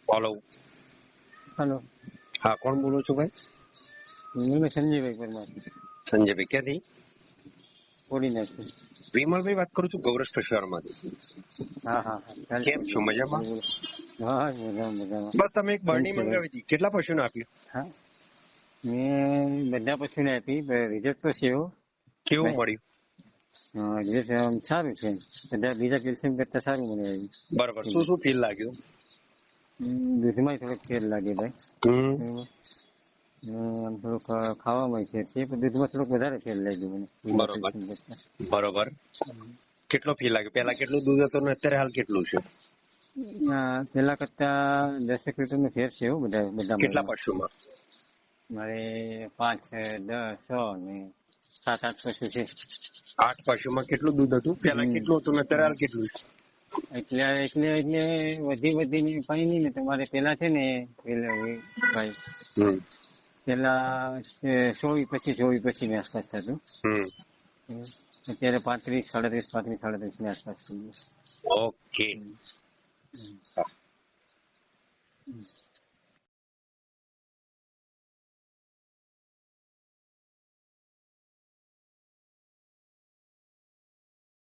Hello hello. हाँ कौन बोलो છો ભાઈ? मैं संजयભાઈ પરમાર સંજયભાઈ ક્યાંથી? કોડીનાથી। વિમલભાઈ વાત કરું છું ગૌરષ્ઠ શહેરમાંથી। હા હા હા ચાલશે કેમ છો, મજામાં? બોલો. હા મજામાં મજામાં। બસ તમે એક બરણી કેમ છે ભાઈ? મંગાવી હતી, કેટલા પશુને આપ્યું? હા મેં બધા પશુને આપી, રિઝલ્ટ તો છે એવો કેવું ભાઈ। મળ્યું? રિઝલ્ટ આમ સારું છે, બધા બીજા કેલ્શિયમ કરતા સારું મને આવ્યું। બરાબર, શું શું ફીલ લાગ્યું? દૂધમાં થોડોક ફેર લાગે ભાઈ, બરોબર। આમ થોડુંક ખાવામાં ફેર છે, પણ દૂધમાં થોડોક વધારે ફેર લાગ્યો મને બીજા બરોબર કેલ્શિયમ કરતા। બરોબર, કેટલો ફીલ લાગ્યો? પેલા કેટલું દૂધ હતું ને અત્યારે હાલ કેટલું છે? પેલા કરતા 10 લીટર નો ફેર છે એવું બધા કેટલા પશુમાં? મારે 5, 10, 6 ને 7, 8 પશુ છે। 8 પશુમાં કેટલું દૂધ હતું? પેલા કેટલું હતું ને અત્યારે હાલ કેટલું છે? એટલે વધીને કઈ નહીં ને, તમારે પેલા છે ને ભાઈ પેલા 24-25 ની આસપાસ થતું, અત્યારે 35 ની આસપાસ થઈ ગયું। ઓકે।